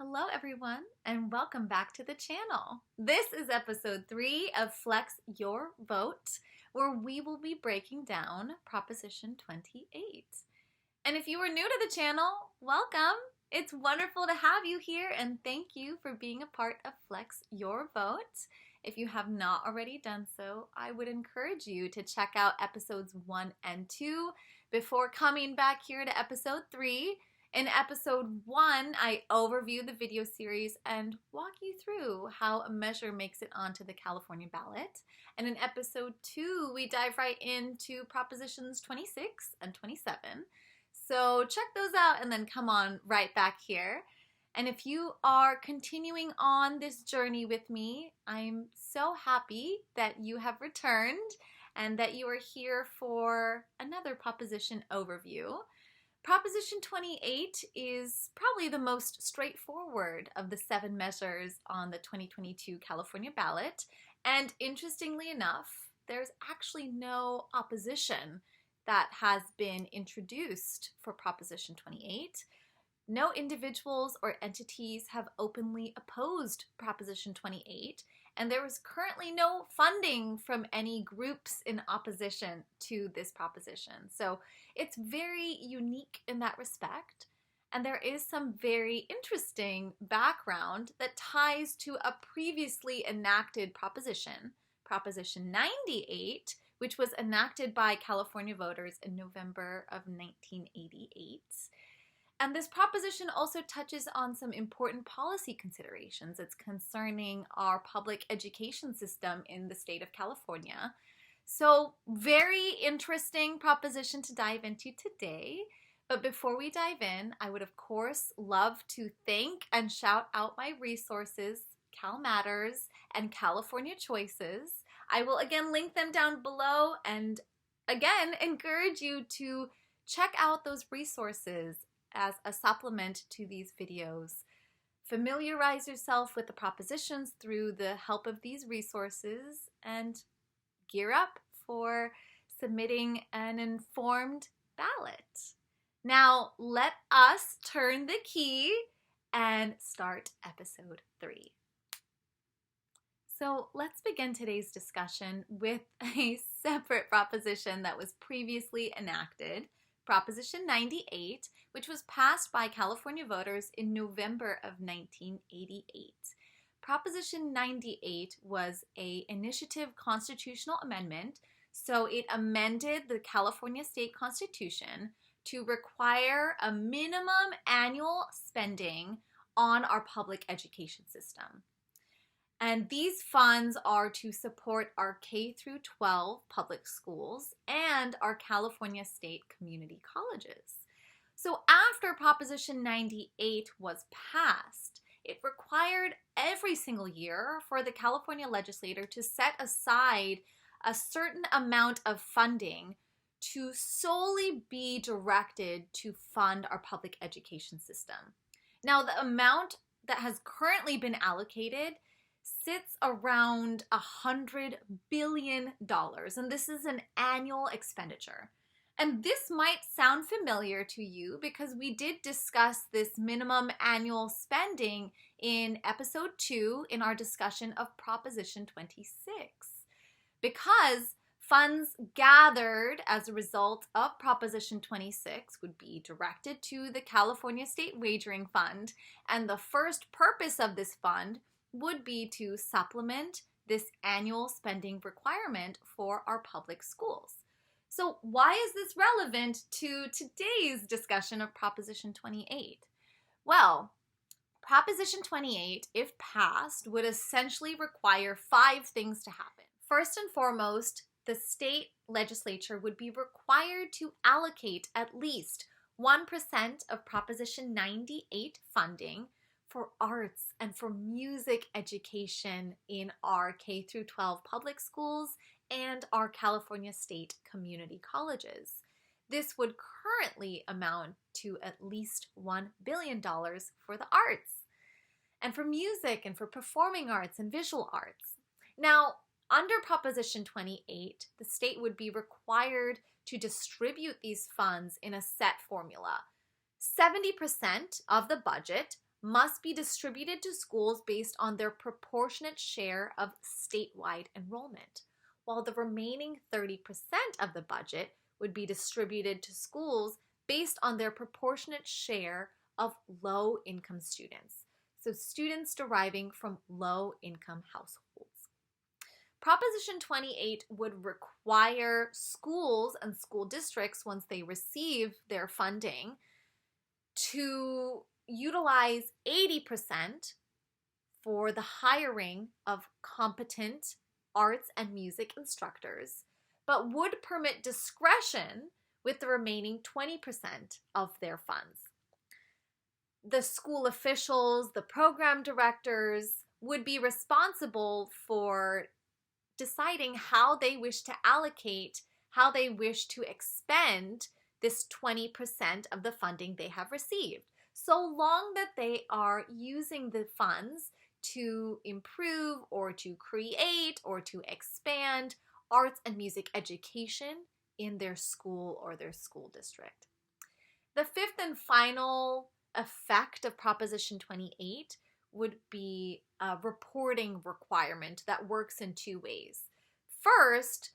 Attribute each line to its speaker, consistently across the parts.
Speaker 1: Hello, everyone, and welcome back to the channel. This is episode 3 of Flex Your Vote, where we will be breaking down Proposition 28. And if you are new to the channel, welcome. It's wonderful to have you here, and thank you for being a part of Flex Your Vote. If you have not already done so, I would encourage you to check out episodes 1 and 2 before coming back here to episode 3. In episode 1, I overview the video series and walk you through how a measure makes it onto the California ballot. And in episode 2, we dive right into Propositions 26 and 27. So check those out and then come on right back here. And if you are continuing on this journey with me, I'm so happy that you have returned and that you are here for another proposition overview. Proposition 28 is probably the most straightforward of the 7 measures on the 2022 California ballot. And interestingly enough, there's actually no opposition that has been introduced for Proposition 28. No individuals or entities have openly opposed Proposition 28, and there is currently no funding from any groups in opposition to this proposition. So it's very unique in that respect, and there is some very interesting background that ties to a previously enacted proposition, Proposition 98, which was enacted by California voters in November of 1988. And this proposition also touches on some important policy considerations. It's concerning our public education system in the state of California. So, very interesting proposition to dive into today. But before we dive in, I would of course love to thank and shout out my resources, Cal Matters and California Choices. I will again link them down below and again encourage you to check out those resources as a supplement to these videos. Familiarize yourself with the propositions through the help of these resources and gear up for submitting an informed ballot. Now, let us turn the key and start episode 3. So let's begin today's discussion with a separate proposition that was previously enacted, Proposition 98, which was passed by California voters in November of 1988. Proposition 98 was an initiative constitutional amendment, so it amended the California state constitution to require a minimum annual spending on our public education system. And these funds are to support our K through 12 public schools and our California state community colleges. So after Proposition 98 was passed, it required every single year for the California legislature to set aside a certain amount of funding to solely be directed to fund our public education system. Now, the amount that has currently been allocated sits around $100 billion, and this is an annual expenditure. And this might sound familiar to you because we did discuss this minimum annual spending in episode 2 in our discussion of Proposition 26. Because funds gathered as a result of Proposition 26 would be directed to the California State Wagering Fund, and the first purpose of this fund would be to supplement this annual spending requirement for our public schools. So why is this relevant to today's discussion of Proposition 28? Well, Proposition 28, if passed, would essentially require 5 things to happen. First and foremost, the state legislature would be required to allocate at least 1% of Proposition 98 funding for arts and for music education in our K through 12 public schools and our California state community colleges. This would currently amount to at least $1 billion for the arts, and for music and for performing arts and visual arts. Now, under Proposition 28, the state would be required to distribute these funds in a set formula. 70% of the budget must be distributed to schools based on their proportionate share of statewide enrollment, while the remaining 30% of the budget would be distributed to schools based on their proportionate share of low-income students, so students deriving from low-income households. Proposition 28 would require schools and school districts, once they receive their funding, to utilize 80% for the hiring of competent arts and music instructors, but would permit discretion with the remaining 20% of their funds. The school officials, the program directors, would be responsible for deciding how they wish to allocate, how they wish to expend this 20% of the funding they have received, so long that they are using the funds to improve or to create or to expand arts and music education in their school or their school district. The fifth and final effect of Proposition 28 would be a reporting requirement that works in two ways. First,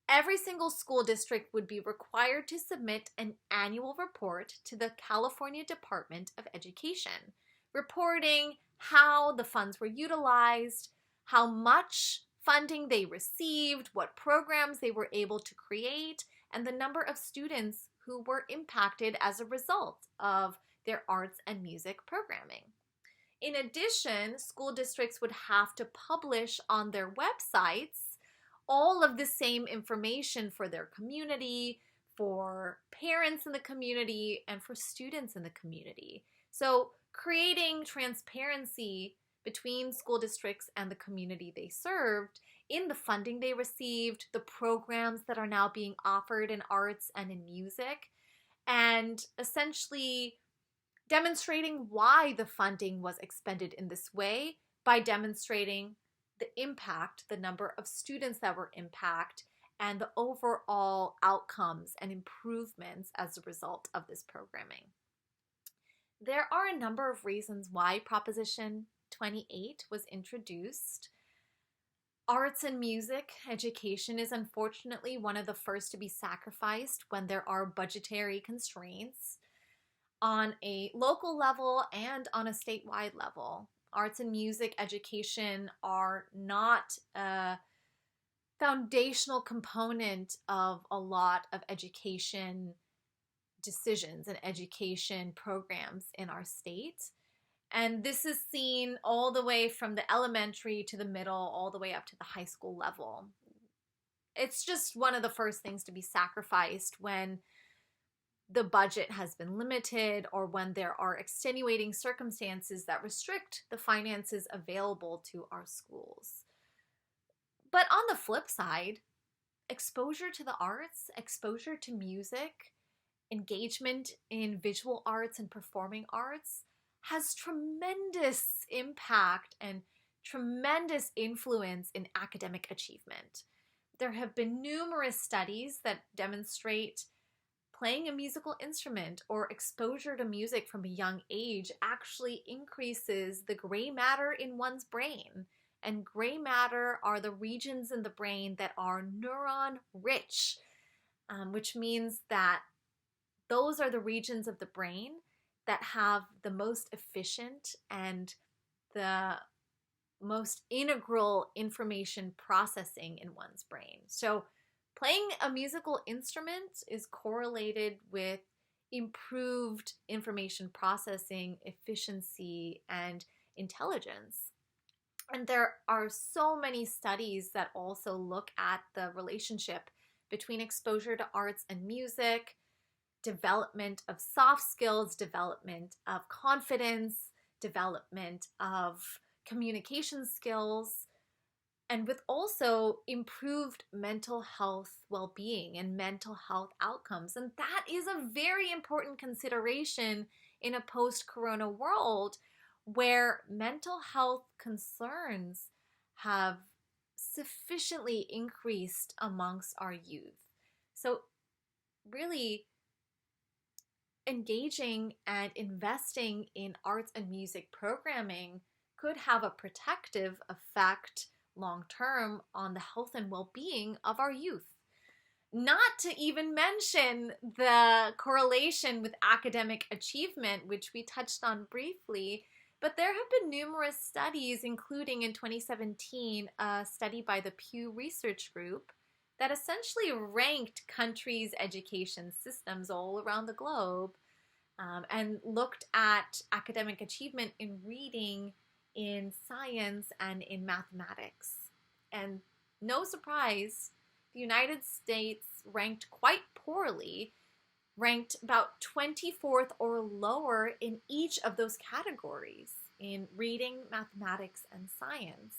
Speaker 1: every single school district would be required to submit an annual report to the California Department of Education, reporting how the funds were utilized, how much funding they received, what programs they were able to create, and the number of students who were impacted as a result of their arts and music programming. In addition, school districts would have to publish on their websites all of the same information for their community, for parents in the community, and for students in the community. So creating transparency between school districts and the community they served in the funding they received, the programs that are now being offered in arts and in music, and essentially demonstrating why the funding was expended in this way by demonstrating the impact, the number of students that were impacted, and the overall outcomes and improvements as a result of this programming. There are a number of reasons why Proposition 28 was introduced. Arts and music education is unfortunately one of the first to be sacrificed when there are budgetary constraints on a local level and on a statewide level. Arts and music education are not a foundational component of a lot of education decisions and education programs in our state. And this is seen all the way from the elementary to the middle, all the way up to the high school level. It's just one of the first things to be sacrificed when the budget has been limited or when there are extenuating circumstances that restrict the finances available to our schools. But on the flip side, exposure to the arts, exposure to music, engagement in visual arts and performing arts has tremendous impact and tremendous influence in academic achievement. There have been numerous studies that demonstrate playing a musical instrument or exposure to music from a young age actually increases the gray matter in one's brain. And gray matter are the regions in the brain that are neuron rich, which means that those are the regions of the brain that have the most efficient and the most integral information processing in one's brain. So playing a musical instrument is correlated with improved information processing, efficiency, and intelligence. And there are so many studies that also look at the relationship between exposure to arts and music, development of soft skills, development of confidence, development of communication skills, and with also improved mental health well-being and mental health outcomes. And that is a very important consideration in a post-corona world where mental health concerns have sufficiently increased amongst our youth. So really, engaging and investing in arts and music programming could have a protective effect long term on the health and well-being of our youth. Not to even mention the correlation with academic achievement, which we touched on briefly, but there have been numerous studies, including in 2017, a study by the Pew Research Group that essentially ranked countries' education systems all around the globe and looked at academic achievement in reading, in science, and in mathematics. And no surprise, the United States ranked quite poorly, ranked about 24th or lower in each of those categories in reading, mathematics, and science.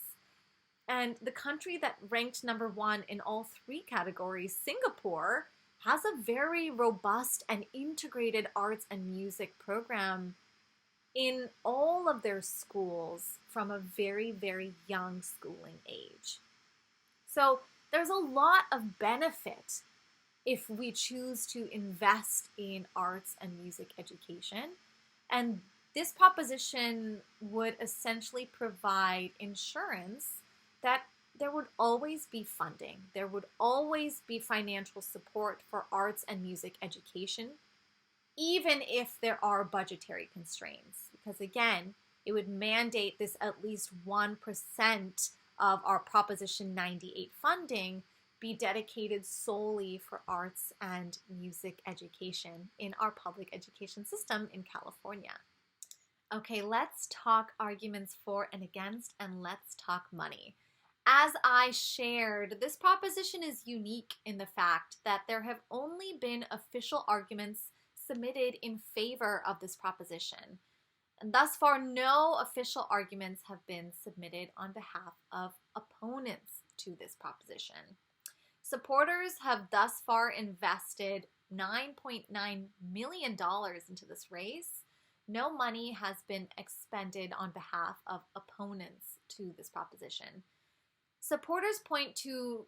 Speaker 1: And the country that ranked number one in all three categories, Singapore, has a very robust and integrated arts and music program in all of their schools from a very, very young schooling age. So there's a lot of benefit if we choose to invest in arts and music education. And this proposition would essentially provide insurance that there would always be funding. There would always be financial support for arts and music education, even if there are budgetary constraints. Because again, it would mandate this at least 1% of our Proposition 98 funding be dedicated solely for arts and music education in our public education system in California. Okay, let's talk arguments for and against, and let's talk money. As I shared, this proposition is unique in the fact that there have only been official arguments submitted in favor of this proposition. And thus far, no official arguments have been submitted on behalf of opponents to this proposition. Supporters have thus far invested $9.9 million into this race. No money has been expended on behalf of opponents to this proposition. Supporters point to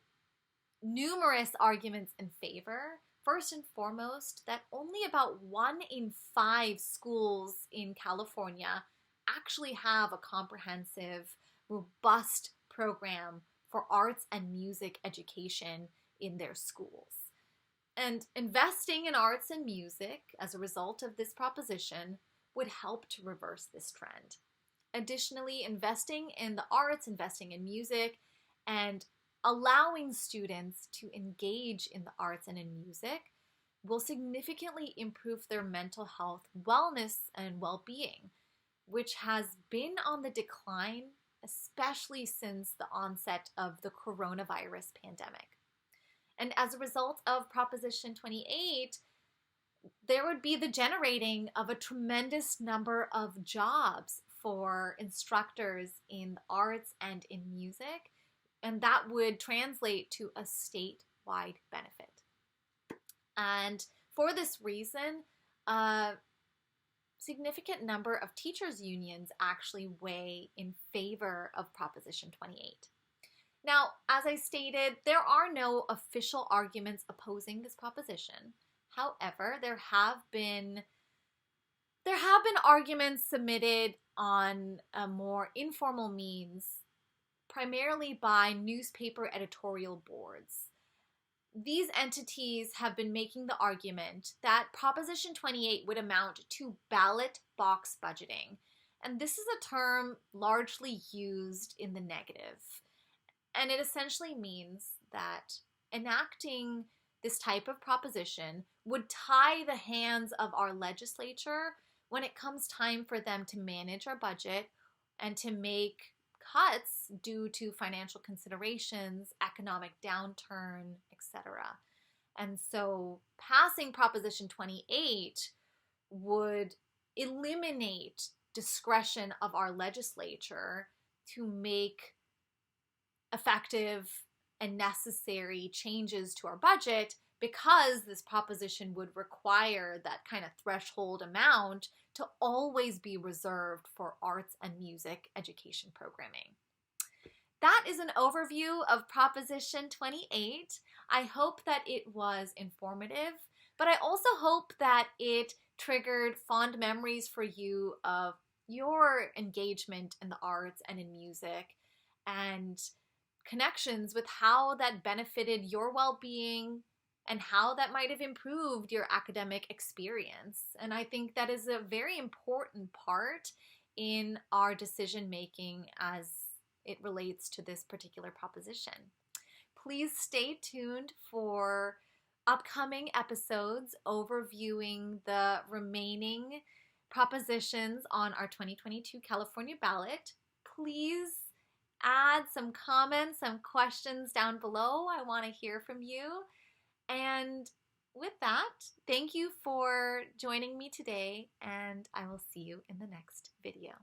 Speaker 1: numerous arguments in favor. First and foremost, that only about 1 in 5 schools in California actually have a comprehensive, robust program for arts and music education in their schools. And investing in arts and music as a result of this proposition would help to reverse this trend. Additionally, investing in the arts, investing in music, and allowing students to engage in the arts and in music will significantly improve their mental health, wellness, and well-being, which has been on the decline, especially since the onset of the coronavirus pandemic. And as a result of Proposition 28, there would be the generating of a tremendous number of jobs for instructors in the arts and in music, and that would translate to a statewide benefit. And for this reason, a significant number of teachers' unions actually weigh in favor of Proposition 28. Now, as I stated, there are no official arguments opposing this proposition. However, there have been arguments submitted on a more informal means, primarily by newspaper editorial boards. These entities have been making the argument that Proposition 28 would amount to ballot box budgeting. And this is a term largely used in the negative. And it essentially means that enacting this type of proposition would tie the hands of our legislature when it comes time for them to manage our budget and to make cuts due to financial considerations, economic downturn, etc. And so passing Proposition 28 would eliminate discretion of our legislature to make effective and necessary changes to our budget, because this proposition would require that kind of threshold amount to always be reserved for arts and music education programming. That is an overview of Proposition 28. I hope that it was informative, but I also hope that it triggered fond memories for you of your engagement in the arts and in music, and connections with how that benefited your well-being and how that might have improved your academic experience. And I think that is a very important part in our decision making as it relates to this particular proposition. Please stay tuned for upcoming episodes overviewing the remaining propositions on our 2022 California ballot. Please add some comments, some questions down below. I want to hear from you. And with that, thank you for joining me today, and I will see you in the next video.